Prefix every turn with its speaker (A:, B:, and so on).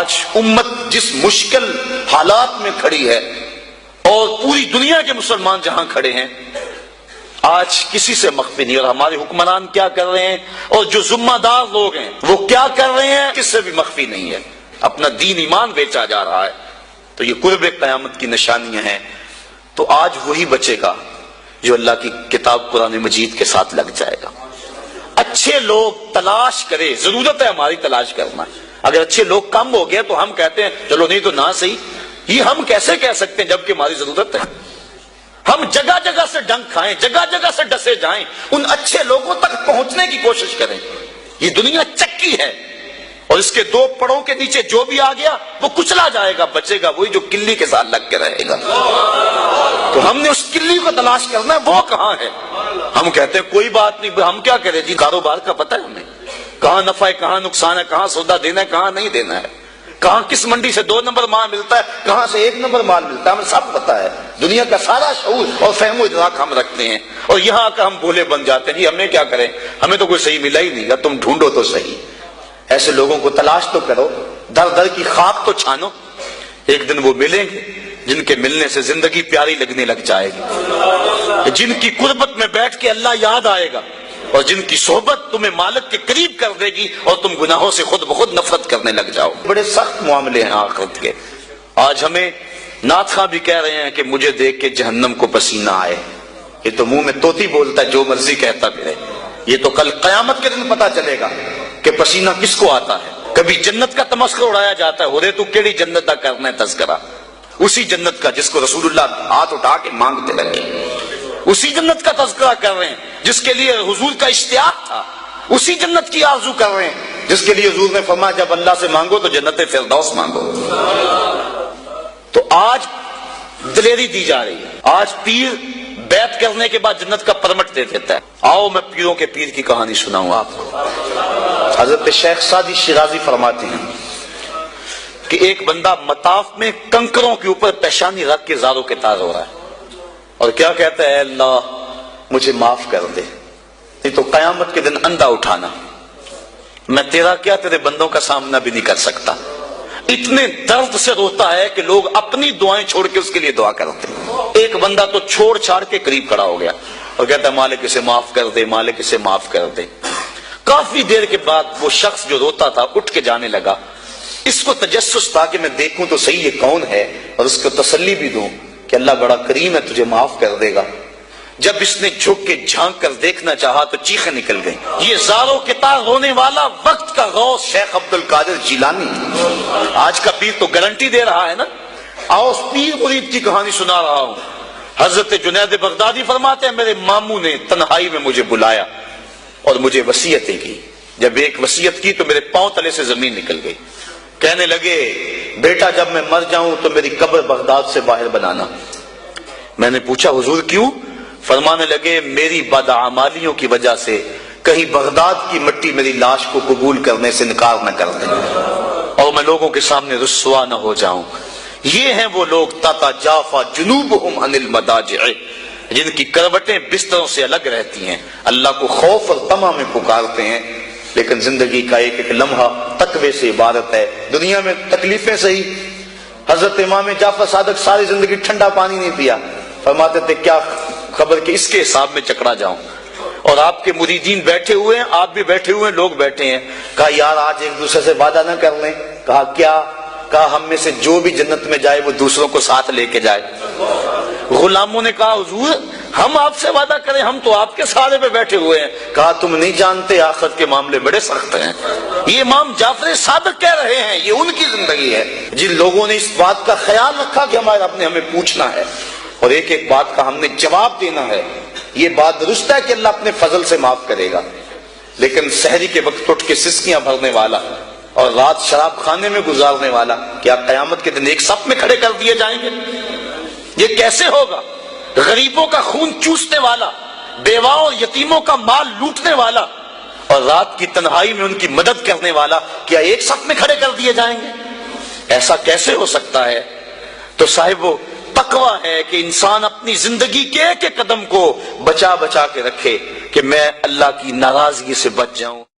A: آج امت جس مشکل حالات میں کھڑی ہے اور پوری دنیا کے مسلمان جہاں کھڑے ہیں، آج کسی سے مخفی نہیں، اور ہمارے حکمران کیا کر رہے ہیں اور جو ذمہ دار لوگ ہیں وہ کیا کر رہے ہیں، کس سے بھی مخفی نہیں ہے۔ اپنا دین ایمان بیچا جا رہا ہے، تو یہ قرب قیامت کی نشانیاں ہیں۔ تو آج وہی بچے گا جو اللہ کی کتاب قرآن مجید کے ساتھ لگ جائے گا۔ اچھے لوگ تلاش کرے، ضرورت ہے ہماری تلاش کرنا۔ اگر اچھے لوگ کم ہو گئے تو ہم کہتے ہیں چلو نہیں تو نہ صحیح، یہ ہم کیسے کہہ سکتے ہیں جبکہ ہماری ضرورت ہے؟ ہم جگہ جگہ سے ڈنک کھائیں، جگہ جگہ سے ڈسے جائیں، ان اچھے لوگوں تک پہنچنے کی کوشش کریں۔ یہ دنیا چکی ہے اور اس کے دو پڑوں کے نیچے جو بھی آ گیا وہ کچلا جائے گا، بچے گا وہی جو کلی کے ساتھ لگ کے رہے گا۔ تو ہم نے اس کلی کو تلاش کرنا ہے، وہ کہاں ہے؟ ہم کہتے ہیں کوئی بات نہیں، ہم کیا کریں جی، کاروبار کا پتہ ہے ہمیں، کہاں نفع ہے کہاں نقصان ہے، کہاں سودا دینا ہے کہاں نہیں دینا ہے، کہاں کس منڈی سے 2 نمبر مال ملتا ہے کہاں سے 1 نمبر مال ملتا ہے، ہمیں سب پتا ہے۔ دنیا کا سارا شعور اور فہم و ادراک ہم رکھتے ہیں، اور یہاں آ کر ہم بولے بن جاتے ہیں جی ہم نے کیا کریں، ہمیں تو کوئی صحیح ملا ہی نہیں گا، تم ڈھونڈو تو صحیح۔ ایسے لوگوں کو تلاش تو کرو، در در کی خاک تو چھانو، ایک دن وہ ملیں گے جن کے ملنے سے زندگی پیاری لگنے لگ جائے گی، جن کی قربت میں بیٹھ کے اللہ یاد آئے گا، اور جن کی صحبت تمہیں مالک کے قریب کر دے گی اور تم گناہوں سے خود بخود نفرت کرنے لگ جاؤ۔ بڑے سخت معاملے ہیں آخرت کے۔ آج ہمیں نعت خواں بھی کہہ رہے ہیں کہ مجھے دیکھ کے جہنم کو پسینہ آئے، یہ تو منہ میں طوطی بولتا ہے، جو مرضی کہتا پھرے، یہ تو کل قیامت کے دن پتا چلے گا کہ پسینہ کس کو آتا ہے۔ کبھی جنت کا تمسخر اڑایا جاتا ہے، ہو رے تو کیڑی جنت کا کرنا ہے تذکرہ، اسی جنت کا جس کو رسول اللہ ہاتھ اٹھا کے مانگتے لگے، اسی جنت کا تذکرہ کر رہے ہیں جس کے لیے حضور کا اشتیاق تھا، اسی جنت کی آرزو کر رہے ہیں جس کے لیے حضور نے فرمایا جب اللہ سے مانگو تو جنت فردوس مانگو۔ تو آج دلیری دی جا رہی ہے، آج پیر بیعت کرنے کے بعد جنت کا پرمٹ دے دیتا ہے۔ آؤ میں پیروں کے پیر کی کہانی سناؤں آپ کو۔ حضرت شیخ سعدی شیرازی فرماتے ہیں کہ ایک بندہ مطاف میں کنکروں کے اوپر پیشانی رکھ کے زاروں کے تار ہو رہا ہے اور کیا کہتا ہے، اے اللہ مجھے معاف کر دے، نہیں تو قیامت کے دن اندھا اٹھانا، میں تیرا کیا تیرے بندوں کا سامنا بھی نہیں کر سکتا۔ اتنے درد سے روتا ہے کہ لوگ اپنی دعائیں چھوڑ کے اس کے لیے دعا کرتے ہیں۔ ایک بندہ تو چھوڑ چھاڑ کے قریب کھڑا ہو گیا اور کہتا ہے مالک اسے معاف کر دے، مالک اسے معاف کر دے۔ کافی دیر کے بعد وہ شخص جو روتا تھا اٹھ کے جانے لگا۔ اس کو تجسس تھا کہ میں دیکھوں تو صحیح یہ کون ہے اور اس کو تسلی بھی دوں کہ اللہ بڑا کریم ہے، تجھے معاف کر دے گا۔ جب اس نے جھک کے جھانک کر دیکھنا چاہا تو چیخیں نکل گئیں۔ یہ زاروں کے تار رونے والا وقت کا غوث شیخ عبد القادر جیلانی، آج کا پیر تو گارنٹی دے رہا ہے نا۔ آؤ اس پیر مرید کی کہانی سنا رہا ہوں۔ حضرت جنید بغدادی فرماتے ہیں میرے ماموں نے تنہائی میں مجھے بلایا اور مجھے وصیتیں کی۔ جب ایک وصیت کی تو میرے پاؤں تلے سے زمین نکل گئی۔ کہنے لگے بیٹا جب میں مر جاؤں تو میری قبر بغداد سے باہر بنانا۔ میں نے پوچھا حضور کیوں؟ فرمانے لگے میری بدعمالیوں کی وجہ سے کہیں بغداد کی مٹی میری لاش کو قبول کرنے سے انکار نہ کر دے اور میں لوگوں کے سامنے رسوا نہ ہو جاؤں۔ یہ ہیں وہ لوگ تتجافا جنوبہم عن المضاجع، جن کی کروٹیں بستروں سے الگ رہتی ہیں، اللہ کو خوف اور طمع میں پکارتے ہیں، لیکن زندگی کا ایک ایک لمحہ تقوی سے عبارت ہے۔ دنیا میں تکلیفیں سہی۔ حضرت امام جعفر صادق ساری زندگی ٹھنڈا پانی نہیں پیا، فرماتے تھے کیا خبر کہ اس کے حساب میں چکرا جاؤں۔ اور آپ کے مریدین بیٹھے ہوئے ہیں، آپ بھی بیٹھے ہوئے ہیں، لوگ بیٹھے ہیں۔ کہا یار آج ایک دوسرے سے وعدہ نہ کر لیں؟ کہا کیا؟ کہا ہم میں سے جو بھی جنت میں جائے وہ دوسروں کو ساتھ لے کے جائے۔ غلاموں نے کہا حضور ہم آپ سے وعدہ کریں، ہم تو آپ کے سہارے پہ بیٹھے ہوئے ہیں۔ کہا تم نہیں جانتے آخرت کے معاملے بڑے سخت ہیں۔ یہ امام جعفر صادق کہہ رہے ہیں، یہ ان کی زندگی ہے۔ جن لوگوں نے اس بات کا خیال رکھا کہ ہمارے رب نے ہمیں پوچھنا ہے اور ایک ایک بات کا ہم نے جواب دینا ہے، یہ بات درست ہے کہ اللہ اپنے فضل سے معاف کرے گا، لیکن سحری کے وقت اٹھ کے سسکیاں بھرنے والا اور رات شراب خانے میں گزارنے والا کیا قیامت کے دن ایک صف میں کھڑے کر دیے جائیں گے؟ یہ کیسے ہوگا؟ غریبوں کا خون چوسنے والا، بیواؤں اور یتیموں کا مال لوٹنے والا اور رات کی تنہائی میں ان کی مدد کرنے والا کیا ایک صف میں کھڑے کر دیے جائیں گے؟ ایسا کیسے ہو سکتا ہے؟ تو صاحب وہ تقوی ہے کہ انسان اپنی زندگی کے ایک ایک قدم کو بچا بچا کے رکھے کہ میں اللہ کی ناراضگی سے بچ جاؤں۔